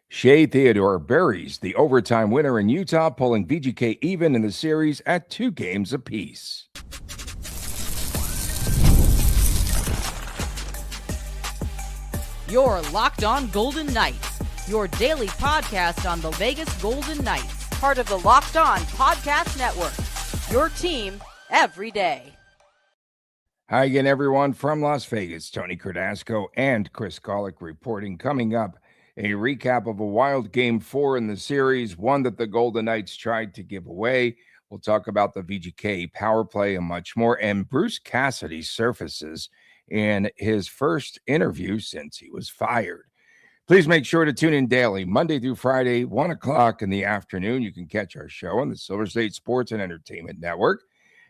Shea Theodore buries the overtime winner in Utah, pulling VGK even in the series at 2 games apiece. You're Locked On Golden Knights, your daily podcast on the Vegas Golden Knights, part of the Locked On Podcast Network, your team every day. Hi again, everyone, from Las Vegas. Tony Dasco and Chris Gawlik reporting. Coming up, a recap of a wild Game 4 in the series, one that the Golden Knights tried to give away. We'll talk about the VGK power play and much more. And Bruce Cassidy surfaces in his first interview since he was fired. Please make sure to tune in daily, Monday through Friday, 1 o'clock in the afternoon. You can catch our show on the Silver State Sports and Entertainment Network.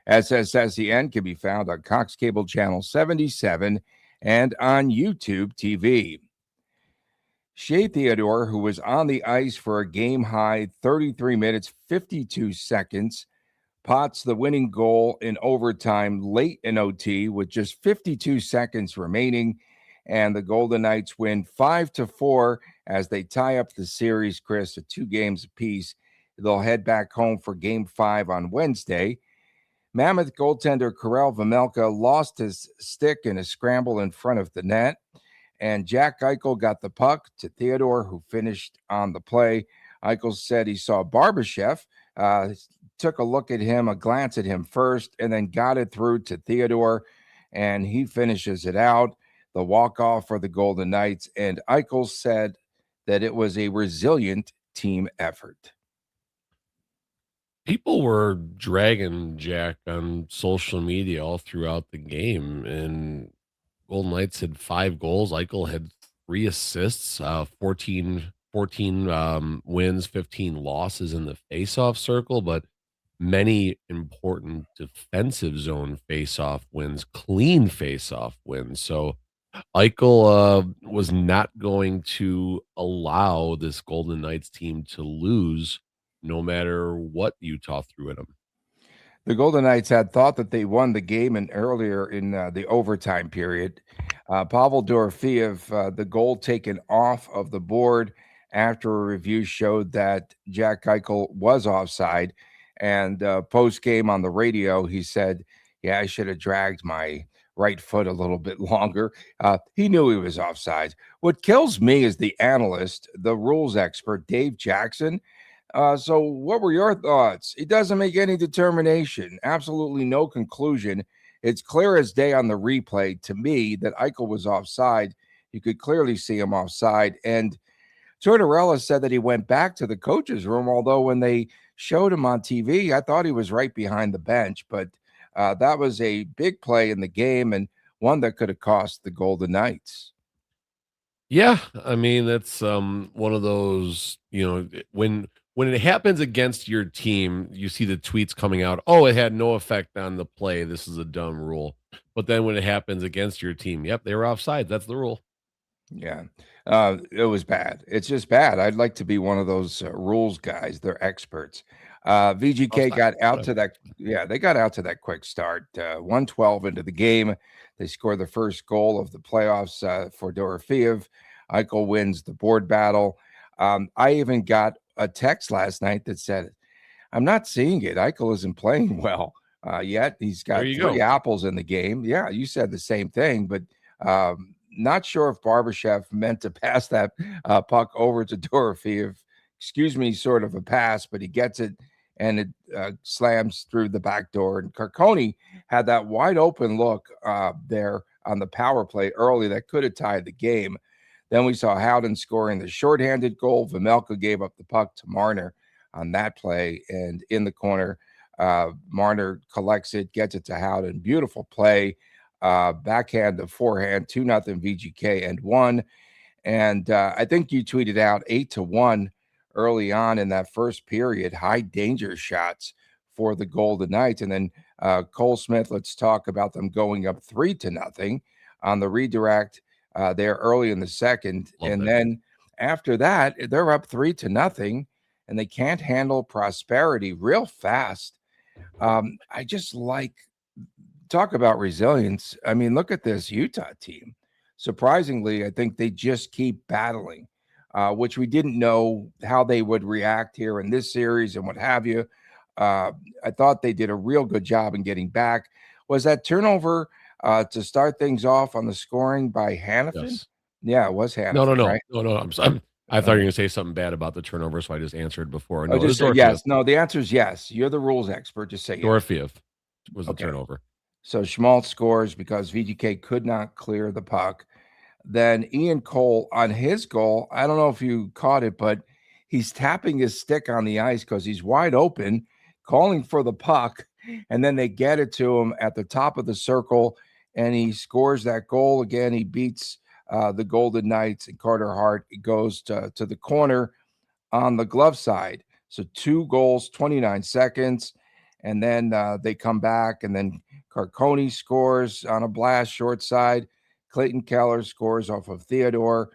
SSSEN can be found on Cox Cable Channel 77 and on YouTube TV. Shea Theodore, who was on the ice for a game-high 33 minutes, 52 seconds, pots the winning goal in overtime late in OT with just 52 seconds remaining, and the Golden Knights win 5-4 as they tie up the series, Chris, at 2 games apiece. They'll head back home for Game 5 on Wednesday. Mammoth goaltender Karel Vejmelka lost his stick in a scramble in front of the net, and Jack Eichel got the puck to Theodore, who finished on the play. Eichel said he saw Barbashev, took a look at him, a glance at him first, and then got it through to Theodore, and he finishes it out. The walk-off for the Golden Knights, and Eichel said that it was a resilient team effort. People were dragging Jack on social media all throughout the game, and Golden Knights had 5 goals. Eichel had 3 assists, 14 wins, 15 losses in the faceoff circle, but many important defensive zone faceoff wins, clean faceoff wins. So Eichel was not going to allow this Golden Knights team to lose no matter what Utah threw at them. The Golden Knights had thought that they won the game earlier in the overtime period. Pavel Dorofeev, the goal taken off of the board after a review showed that Jack Eichel was offside. And post-game on the radio, he said, yeah, I should have dragged my right foot a little bit longer. He knew he was offside. What kills me is the analyst, the rules expert, Dave Jackson. So what were your thoughts? He doesn't make any determination, absolutely no conclusion. It's clear as day on the replay to me that Eichel was offside. You could clearly see him offside. And Tortorella said that he went back to the coach's room, although when they showed him on TV, I thought he was right behind the bench. But that was a big play in the game and one that could have cost the Golden Knights. Yeah, I mean, that's one of those, when it happens against your team, you see the tweets coming out, oh, it had no effect on the play. This is a dumb rule. But then when it happens against your team, yep, they were offside. That's the rule. Yeah, it was bad. It's just bad. I'd like to be one of those rules guys. They're experts. VGK got out to that. Yeah, they got out to that quick start. 1:12 into the game. They scored the first goal of the playoffs for Dorofeev. Eichel wins the board battle. I even got a text last night that said, I'm not seeing it. Eichel isn't playing well yet. He's got 3 apples in the game. Yeah, you said the same thing, but not sure if Barbashev meant to pass that puck over to Dorofeev. Excuse me, sort of a pass, but he gets it and it slams through the back door. And Carcone had that wide open look there on the power play early that could have tied the game. Then we saw Howden scoring the shorthanded goal. Vejmelka gave up the puck to Marner on that play. And in the corner, Marner collects it, gets it to Howden. Beautiful play. Backhand to forehand, 2-0 VGK and 1. And I think you tweeted out 8-1 early on in that first period, high danger shots for the Golden Knights. And then Cole Smith, let's talk about them going up 3-0 on the redirect there early in the second. Then after that, they're up 3-0 and they can't handle prosperity real fast. I just talk about resilience. I mean, look at this Utah team. Surprisingly, I think they just keep battling. which we didn't know how they would react here in this series and what have you. I thought they did a real good job in getting back. Was that turnover to start things off on the scoring by Hanifin? Yes. Yeah, it was Hanifin, right? No. I thought you were going to say something bad about the turnover, so I just answered before. No, just yes. No, the answer is yes. You're the rules expert. Just say Dorofeev was the turnover. So Schmaltz scores because VGK could not clear the puck. Then Ian Cole on his goal, I don't know if you caught it, but he's tapping his stick on the ice because he's wide open, calling for the puck, and then they get it to him at the top of the circle, and he scores that goal again. He beats the Golden Knights, and Carter Hart goes to the corner on the glove side. So 2 goals, 29 seconds, and then they come back, and then Carcone scores on a blast short side. Clayton Keller scores off of Theodore.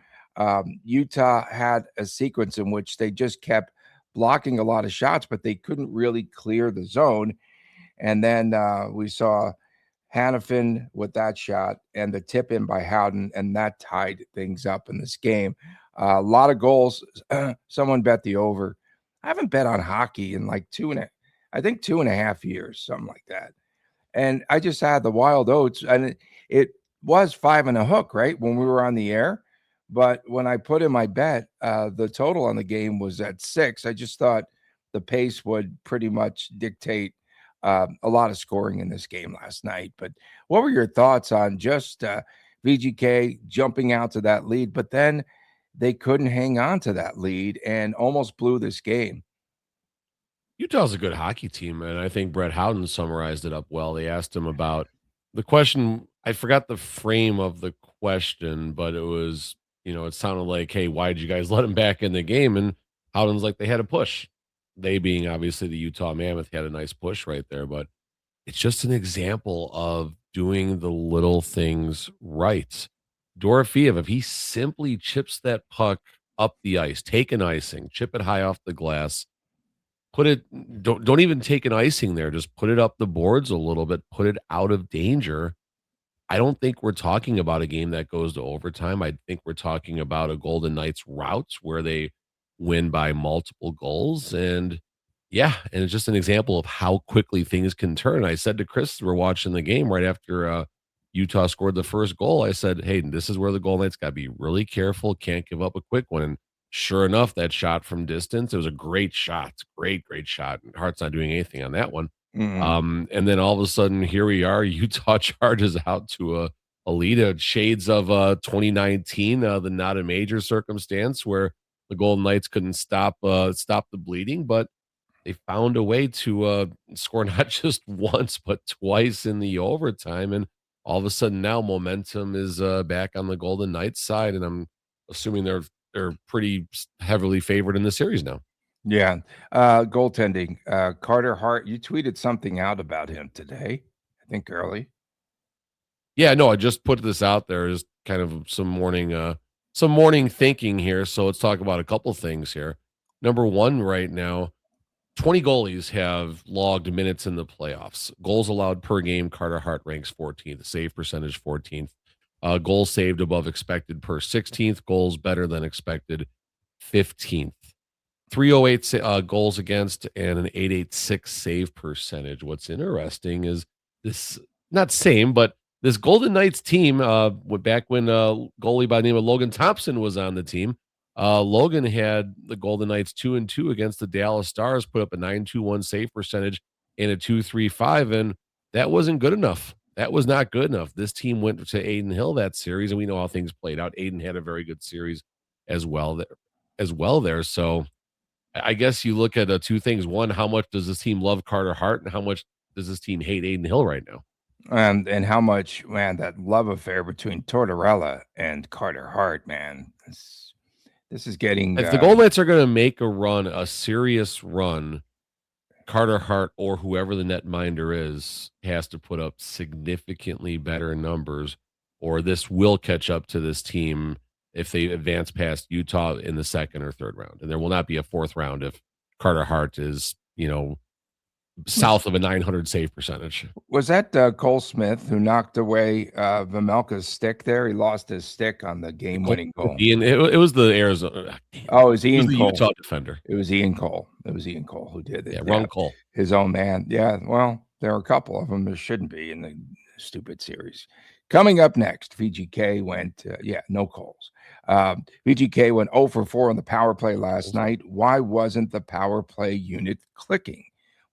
Utah had a sequence in which they just kept blocking a lot of shots, but they couldn't really clear the zone. And then we saw Hanifin with that shot and the tip in by Howden, and that tied things up in this game. A lot of goals. Someone bet the over. I haven't bet on hockey in like 2.5 years, something like that. And I just had the wild oats, and it was 5 and a hook, right, when we were on the air. But when I put in my bet, the total on the game was at 6. I just thought the pace would pretty much dictate a lot of scoring in this game last night. But what were your thoughts on just VGK jumping out to that lead, but then they couldn't hang on to that lead and almost blew this game? Utah's a good hockey team, and I think Brett Howden summarized it up well. They asked him about the question. I forgot the frame of the question, but it was, it sounded like, hey, why did you guys let him back in the game? And Howden's like, they had a push. They being obviously the Utah Mammoth had a nice push right there, but it's just an example of doing the little things right. Dorofeev, if he simply chips that puck up the ice, take an icing, chip it high off the glass, don't even take an icing there. Just put it up the boards a little bit, put it out of danger. I don't think we're talking about a game that goes to overtime. I think we're talking about a Golden Knights route where they win by multiple goals. And it's just an example of how quickly things can turn. I said to Chris, we're watching the game right after Utah scored the first goal. I said, hey, this is where the Golden Knights got to be really careful. Can't give up a quick one. And sure enough, that shot from distance, it was a great shot. Great shot. And Hart's not doing anything on that one. Mm-hmm. And then all of a sudden, here we are. Utah charges out to a lead, shades of 2019, the not a major circumstance where the Golden Knights couldn't stop the bleeding, but they found a way to score not just once, but twice in the overtime. And all of a sudden now momentum is back on the Golden Knights side. And I'm assuming they're pretty heavily favored in the series now. Yeah. Goaltending. Carter Hart, you tweeted something out about him today, I think early. Yeah, no, I just put this out there as kind of some morning thinking here. So let's talk about a couple things here. Number one, right now, 20 goalies have logged minutes in the playoffs. Goals allowed per game, Carter Hart ranks 14th. Save percentage 14th. Goals saved above expected per 16th. Goals better than expected 15th. 308 goals against and an 886 save percentage. What's interesting is this, not same, but this Golden Knights team, back when goalie by the name of Logan Thompson was on the team, Logan had the Golden Knights 2-2 against the Dallas Stars, put up a 921 save percentage and a 235, and that wasn't good enough. That was not good enough. This team went to Adin Hill that series, and we know how things played out. Adin had a very good series as well there. So I guess you look at two things. One, how much does this team love Carter Hart, and how much does this team hate Adin Hill right now? And how much, man, that love affair between Tortorella and Carter Hart, man. This is getting... If the Golden Knights are going to make a serious run, Carter Hart or whoever the netminder is has to put up significantly better numbers, or this will catch up to this team if they advance past Utah in the second or third round. And there will not be a fourth round if Carter Hart is, south of a 900 save percentage. Was that Cole Smith who knocked away Vejmelka's stick there? He lost his stick on the game-winning goal. It was the Arizona. Oh, it was He was Ian the Cole. Utah defender. It was Ian Cole. It was Ian Cole who did it. Yeah, wrong Cole. His own man. Yeah, well, there are a couple of them. There shouldn't be in the stupid series. Coming up next, VGK went, no Coles. VGK went 0 for 4 on the power play last night. Why wasn't the power play unit clicking?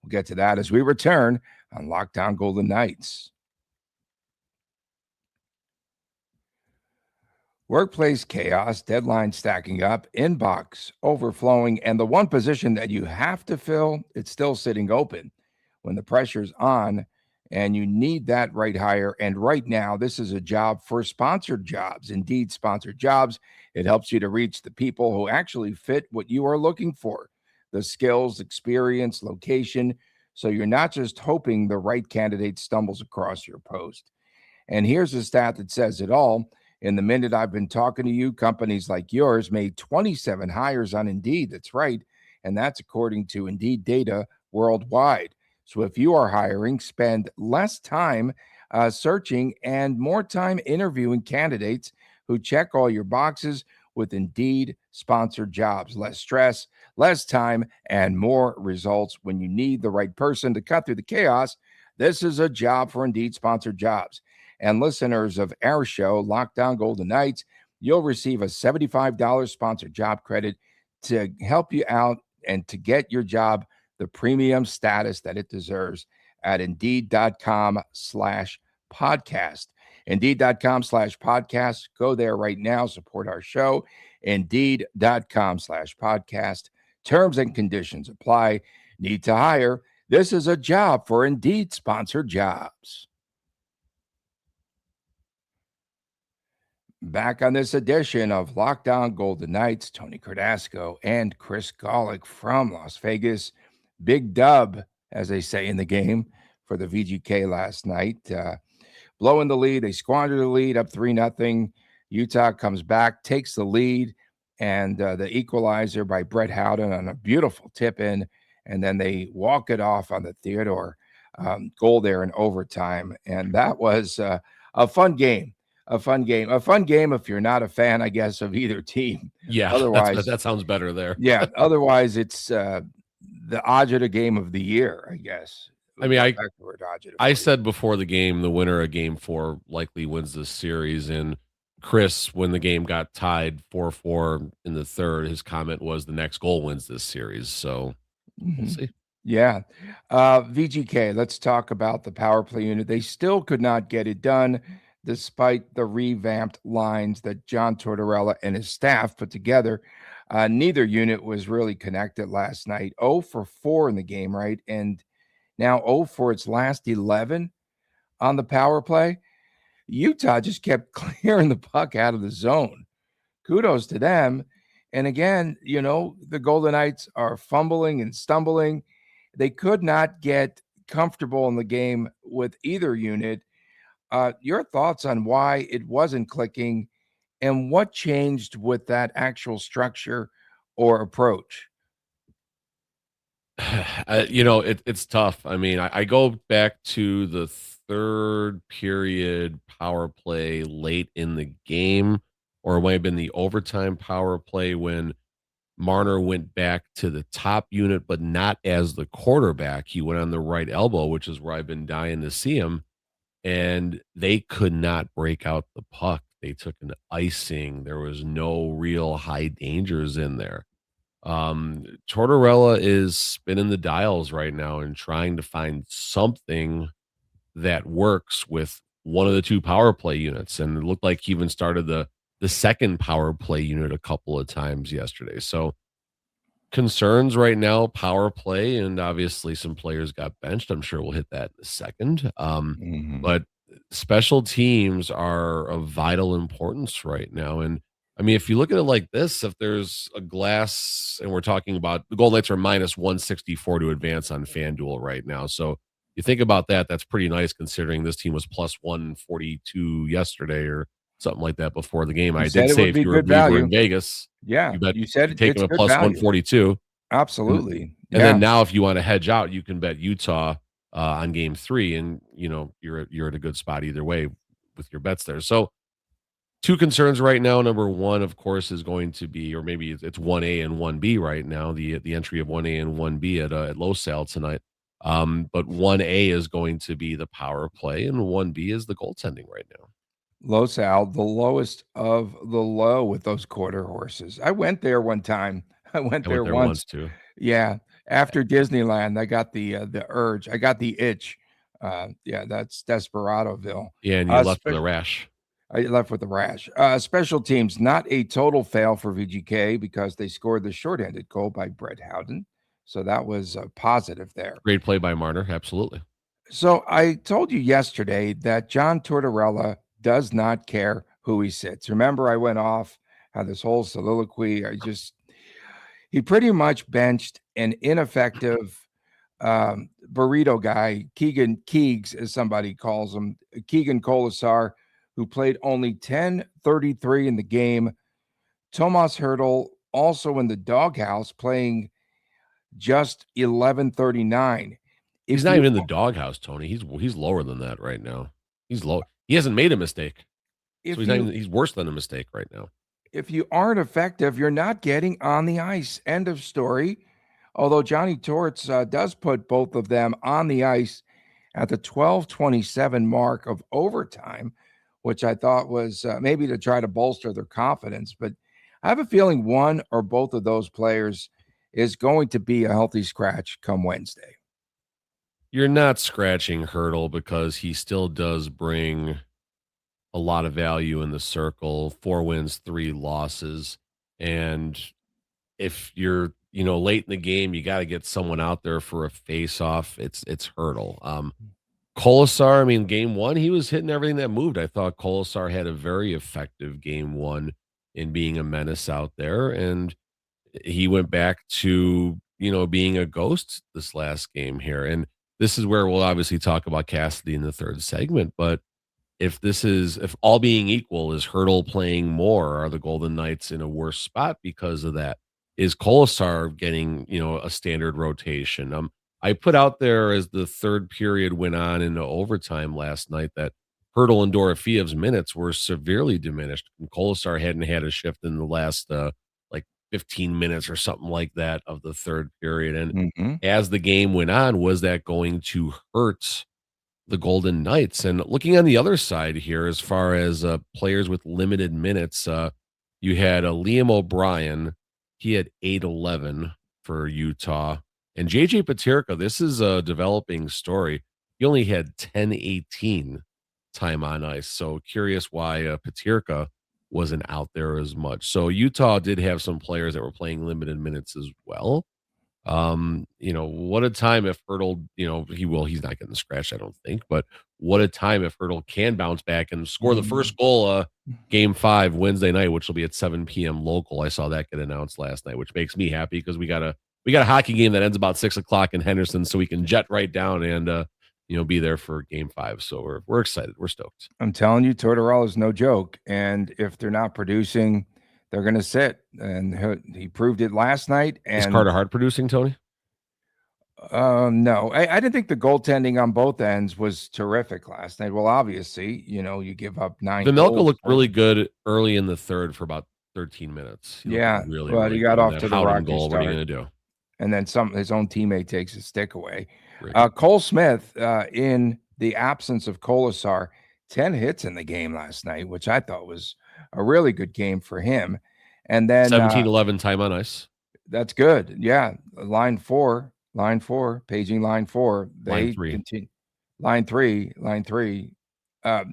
We'll get to that as we return on Lockdown Golden Knights. Workplace chaos, deadline stacking up, inbox overflowing, and the one position that you have to fill, it's still sitting open. When the pressure's on and you need that right hire, and right now, this is a job for sponsored jobs. Indeed, sponsored jobs. It helps you to reach the people who actually fit what you are looking for, the skills, experience, location, so you're not just hoping the right candidate stumbles across your post. And here's a stat that says it all. In the minute I've been talking to you, companies like yours made 27 hires on Indeed. That's right. And that's according to Indeed data worldwide. So if you are hiring, spend less time searching and more time interviewing candidates who check all your boxes with Indeed sponsored jobs. Less stress, less time, and more results when you need the right person to cut through the chaos. This is a job for Indeed sponsored jobs. And listeners of our show, Lockdown Golden Knights, you'll receive a $75 sponsored job credit to help you out and to get your job the premium status that it deserves at Indeed.com/podcast. Indeed.com/podcast. Go there right now. Support our show. Indeed.com/podcast. Terms and conditions apply. Need to hire? This is a job for Indeed sponsored jobs. Back on this edition of Lockdown Golden Knights, Tony Dasco and Chris Gawlik from Las Vegas. Big dub, as they say in the game, for the VGK last night. Blowing the lead. They squandered the lead up 3-0. Utah comes back, takes the lead, and the equalizer by Brett Howden on a beautiful tip-in, and then they walk it off on the Theodore goal there in overtime. And that was a fun game. A fun game if you're not a fan, I guess, of either team. Yeah, otherwise that sounds better there. Yeah, otherwise it's the agita game of the year, I guess. I mean, I said before the game, the winner of Game 4 likely wins this series. And Chris, when the game got tied 4-4 in the third, his comment was the next goal wins this series. So we'll see. Yeah. VGK, let's talk about the power play unit. They still could not get it done, despite the revamped lines that John Tortorella and his staff put together. Neither unit was really connected last night. 0 for 4 in the game, right? And now 0 for its last 11 on the power play. Utah just kept clearing the puck out of the zone. Kudos to them. And again, the Golden Knights are fumbling and stumbling. They could not get comfortable in the game with either unit. Your thoughts on why it wasn't clicking and what changed with that actual structure or approach? It's tough. I mean, I go back to the third period power play late in the game, or it might have been the overtime power play when Marner went back to the top unit, but not as the quarterback. He went on the right elbow, which is where I've been dying to see him. And they could not break out the puck. They took an icing. There was no real high dangers in there. Tortorella is spinning the dials right now and trying to find something that works with one of the two power play units. And it looked like he even started the second power play unit a couple of times yesterday. So concerns right now, power play, and obviously some players got benched. I'm sure we'll hit that in a second. But special teams are of vital importance right now. And I mean, if you look at it like this, if there's a glass, and we're talking about the Golden Knights are minus 164 to advance on FanDuel right now. So you think about that, that's pretty nice considering this team was plus 142 yesterday or something like that before the game. I did say if you were in Vegas, you said you take them at plus 142. Absolutely. And then now if you want to hedge out, you can bet Utah on Game 3, and you're at a good spot either way with your bets there. So Two concerns right now. Number one, of course, is going to be, or maybe it's 1A and 1B right now, the entry of 1A and 1B at Low Sal tonight. But 1A is going to be the power play, and 1B is the goaltending right now. Low Sal, the lowest of the low with those quarter horses. I went there one time. I went there once too. Yeah, after Disneyland, I got the urge. I got the itch. Yeah, that's Desperadoville. Yeah, and you left with a rash. I left with a rash. Special teams, not a total fail for VGK because they scored the shorthanded goal by Brett Howden. So that was positive there. Great play by Marner, absolutely. So I told you yesterday that John Tortorella does not care who he sits. Remember, I went off, had this whole soliloquy. He pretty much benched an ineffective burrito guy, Keegan Keegs, as somebody calls him, Keegan Kolesar, who played only 10:33 in the game. Tomas Hertl also in the doghouse playing just 11:39. He's not even in the doghouse, Tony. He's lower than that right now. He's low. He hasn't made a mistake. So he's worse than a mistake right now. If you aren't effective, you're not getting on the ice. End of story. Although Johnny Torts does put both of them on the ice at the 12:27 mark of overtime, which I thought was maybe to try to bolster their confidence. But I have a feeling one or both of those players is going to be a healthy scratch come Wednesday. You're not scratching Hertl because he still does bring a lot of value in the circle. 4 wins, 3 losses. And if you're, late in the game, you got to get someone out there for a face-off. It's Hertl. Kolesar, game 1, he was hitting everything that moved. I thought Kolesar had a very effective game 1 in being a menace out there. And he went back to, being a ghost this last game here. And this is where we'll obviously talk about Cassidy in the third segment. But if all being equal, is Hertl playing more? Are the Golden Knights in a worse spot because of that? Is Kolesar getting, a standard rotation? I put out there as the third period went on into overtime last night that Hertl and Dorofiev's minutes were severely diminished. And Kolesar hadn't had a shift in the last 15 minutes or something like that of the third period. And as the game went on, was that going to hurt the Golden Knights? And looking on the other side here, as far as players with limited minutes, you had Liam O'Brien. He had 8-11 for Utah. And JJ Peterka, this is a developing story. He only had 10-18 time on ice. So curious why Peterka wasn't out there as much. So Utah did have some players that were playing limited minutes as well. What a time if Hertl, he's not getting scratched, I don't think, but what a time if Hertl can bounce back and score the first goal, game 5 Wednesday night, which will be at 7 p.m. local. I saw that get announced last night, which makes me happy because we got a hockey game that ends about 6:00 in Henderson, so we can jet right down and, be there for game 5. So we're excited. We're stoked. I'm telling you, Tortorella is no joke. And if they're not producing, they're going to sit. And he proved it last night. And is Carter Hart producing, Tony? No, I didn't think the goaltending on both ends was terrific last night. Well, obviously, you give up 9 Vejmelka looked really good early in the third for about 13 minutes. He got off to the rocky goal. start. What are you going to do? And then his own teammate takes his stick away. Cole Smith, in the absence of Kolesar, 10 hits in the game last night, which I thought was a really good game for him. And then 17-11 time on ice. That's good. Yeah. Line 4, paging line 4. Line 3. Continue. Line 3. I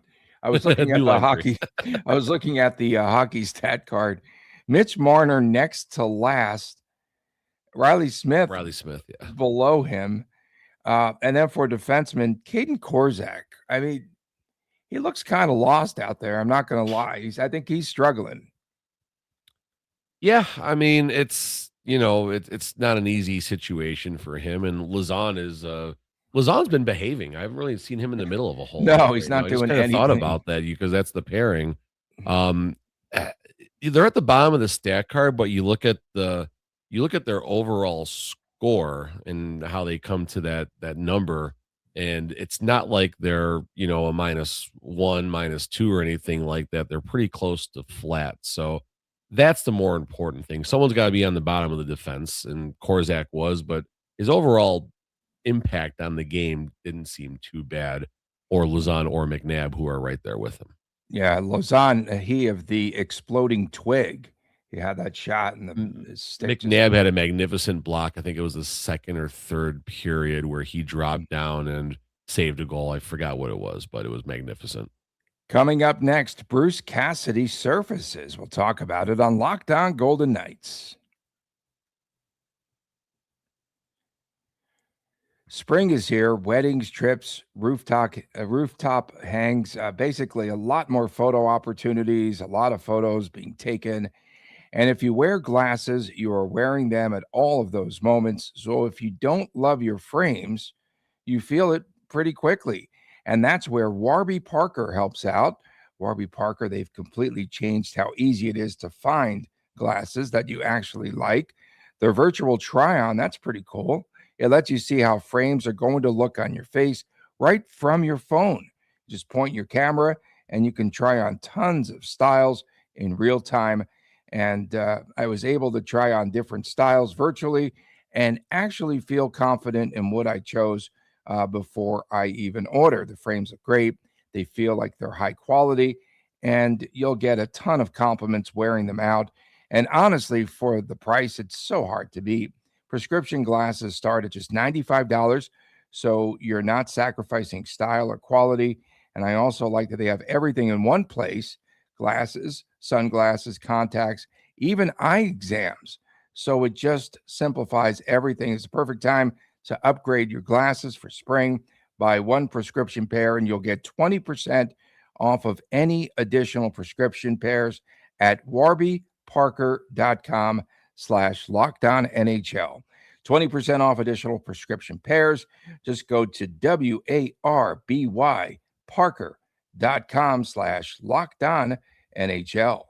was looking at the hockey. I was looking at the hockey stat card. Mitch Marner next to last. Riley Smith, yeah, below him. And then for defenseman, Caden Korczak. He looks kind of lost out there. I'm not going to lie. I think he's struggling. Yeah, it's it's not an easy situation for him. And Lazon's been behaving. I haven't really seen him in the middle of a whole. No, he's not doing anything. I thought about that because that's the pairing. They're at the bottom of the stat card, but you look at their overall score and how they come to that number. And it's not like they're, a -1, -2 or anything like that. They're pretty close to flat. So that's the more important thing. Someone's got to be on the bottom of the defense, and Korczak was, but his overall impact on the game didn't seem too bad, or Luzon or McNabb, who are right there with him. Yeah, Luzon, he of the exploding twig. He had that shot and the stick. McNabb had a magnificent block. I think it was the second or third period where he dropped down and saved a goal. I forgot what it was, but it was magnificent. Coming up next, Bruce Cassidy surfaces. We'll talk about it on Locked On Golden Knights. Spring is here. Weddings, trips, rooftop hangs, basically a lot more photo opportunities, a lot of photos being taken. And if you wear glasses, you are wearing them at all of those moments. So if you don't love your frames, you feel it pretty quickly. And that's where Warby Parker helps out. Warby Parker, they've completely changed how easy it is to find glasses that you actually like. Their virtual try-on, that's pretty cool. It lets you see how frames are going to look on your face right from your phone. Just point your camera and you can try on tons of styles in real time. And I was able to try on different styles virtually and actually feel confident in what I chose before I even order. The frames look great. They feel like they're high quality, and you'll get a ton of compliments wearing them out. And honestly, for the price, it's so hard to beat. Prescription glasses start at just $95, so you're not sacrificing style or quality. And I also like that they have everything in one place: glasses, sunglasses, contacts, even eye exams. So it just simplifies everything. It's the perfect time to upgrade your glasses for spring. Buy one prescription pair and you'll get 20% off of any additional prescription pairs at warbyparker.com/LockedOnNHL. 20% off additional prescription pairs. Just go to warbyparker.com/LockedOnNHL.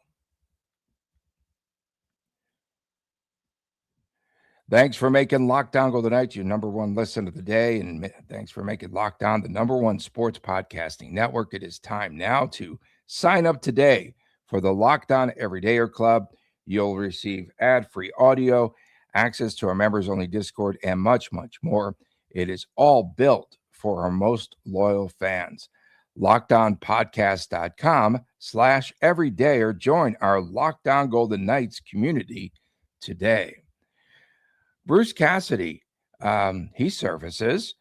Thanks for making Locked On Golden Knights your number one listen of the day. And thanks for making Locked On the number one sports podcasting network. It is time now to sign up today for the Locked On Everydayer Club. You'll receive ad-free audio, access to our members-only Discord, and much, much more. It is all built for our most loyal fans. LockedOnPodcast.com/everydayer. Join our Locked On Golden Knights community today. Bruce Cassidy, he surfaces.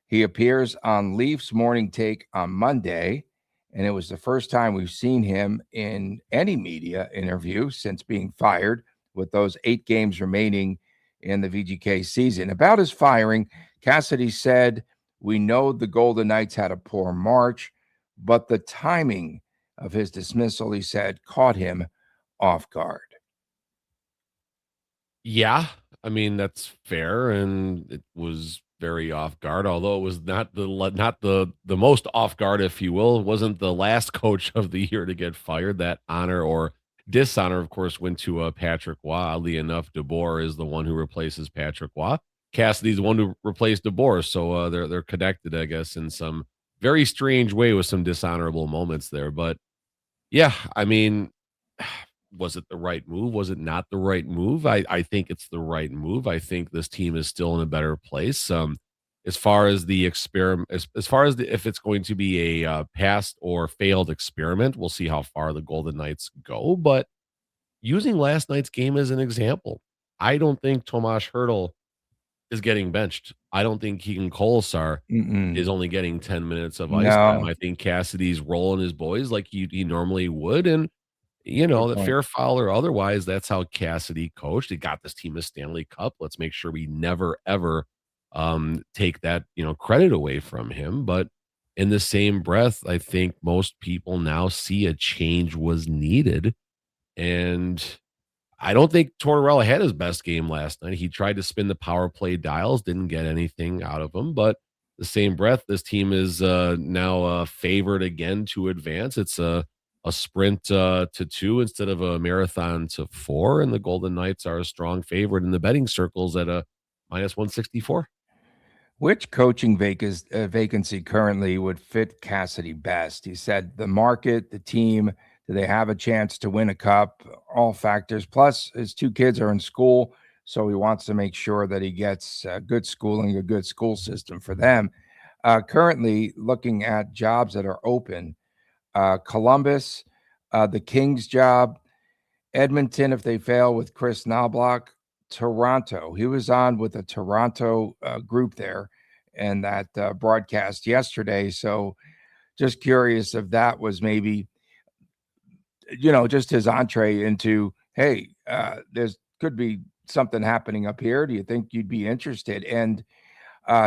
He appears on Leafs Morning Take on Monday, and it was the first time we've seen him in any media interview since being fired, with those 8 games remaining in the VGK season. About his firing, Cassidy said, "We know the Golden Knights had a poor March, but the timing of his dismissal," he said, "caught him off guard." Yeah, I mean, that's fair, and it was very off guard, although it was not the most off guard, if you will. It wasn't the last coach of the year to get fired. That honor or dishonor, of course, went to Patrick Waugh. Oddly enough, DeBoer is the one who replaces Patrick Waugh. Cassidy's the one who replaced DeBoer, so they're connected, I guess, in some very strange way with some dishonorable moments there. But yeah, I mean, was it the right move? Was it not the right move? I think it's the right move. I think this team is still in a better place. As far as the experiment, as far as if it's going to be a past or failed experiment, we'll see how far the Golden Knights go. But using last night's game as an example, I don't think Tomas Hertl is getting benched. I don't think Keegan Kolesar is only getting 10 minutes of ice time. I think Cassidy's rolling his boys like he normally would. And that fair, foul, or otherwise, that's how Cassidy coached. He got this team a Stanley Cup. Let's make sure we never, ever take that, credit away from him. But in the same breath, I think most people now see a change was needed. And I don't think Tortorella had his best game last night. He tried to spin the power play dials, didn't get anything out of them. But the same breath, this team is now favored again to advance. It's a sprint to 2 instead of a marathon to 4, and the Golden Knights are a strong favorite in the betting circles at a -164. Which coaching vacancy currently would fit Cassidy best? He said the market, the team, do they have a chance to win a cup? All factors. Plus, his two kids are in school, so he wants to make sure that he gets good schooling, a good school system for them. Currently, looking at jobs that are open, Columbus, the Kings job, Edmonton if they fail with Chris Knobloch, Toronto. He was on with a Toronto group there and that broadcast yesterday. So just curious if that was maybe, just his entree into, hey, there's could be something happening up here. Do you think you'd be interested? And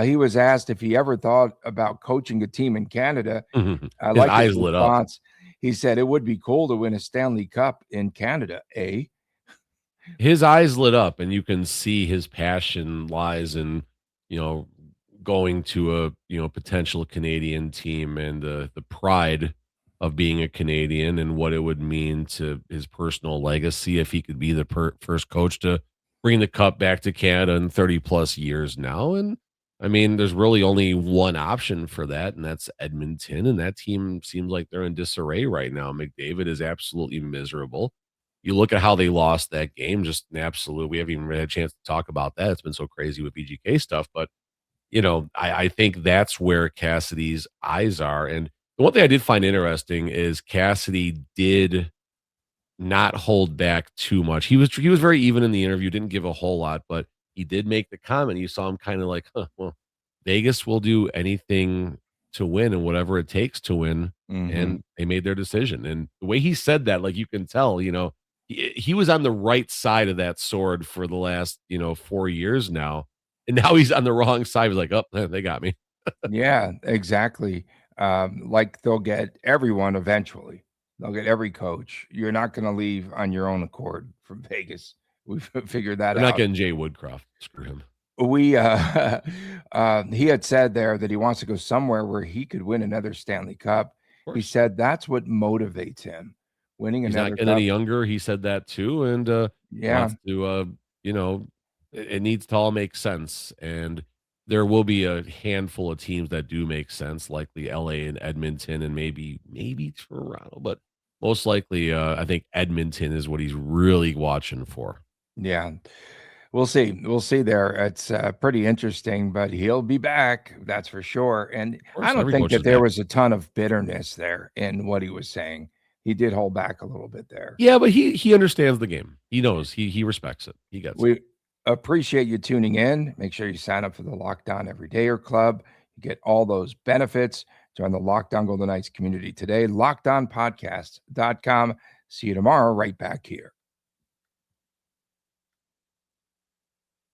he was asked if he ever thought about coaching a team in Canada. I His like his eyes lit up. response. He said it would be cool to win a Stanley Cup in Canada, eh? His eyes lit up, and you can see his passion lies in, going to a, potential Canadian team and the pride of being a Canadian and what it would mean to his personal legacy if he could be the first coach to bring the cup back to Canada in 30 plus years now. And I mean, there's really only one option for that, and that's Edmonton. And that team seems like they're in disarray right now. McDavid is absolutely miserable. You look at how they lost that game, just an absolute. We haven't even had a chance to talk about that. It's been so crazy with BGK stuff. But, I think that's where Cassidy's eyes are. And the one thing I did find interesting is Cassidy did not hold back too much. He was very even in the interview, didn't give a whole lot, but he did make the comment. You saw him kind of like, well, Vegas will do anything to win and whatever it takes to win. And they made their decision. And the way he said that, like you can tell, he was on the right side of that sword for the last, 4 years now. And now he's on the wrong side. He's like, oh, they got me. Yeah, exactly. Like they'll get everyone eventually. They'll get every coach. You're not going to leave on your own accord from Vegas. We've figured that They're out. not getting Jay Woodcroft. Screw him. He had said there that he wants to go somewhere where he could win another Stanley Cup. He said that's what motivates him. Winning He's another not getting cup. any younger. He said that too. And wants to it needs to all make sense. And there will be a handful of teams that do make sense, likely LA and Edmonton and maybe Toronto, but most likely I think Edmonton is what he's really watching for. Yeah. We'll see. We'll see there. It's pretty interesting, but he'll be back. That's for sure. And I don't think that there was a ton of bitterness there in what he was saying. He did hold back a little bit there. Yeah, but he understands the game. He knows. He respects it. He gets it. We appreciate you tuning in. Make sure you sign up for the Locked On Everydayer Club. You get all those benefits. Join the Locked On Golden Knights community today. LockedOnPodcast.com. See you tomorrow right back here.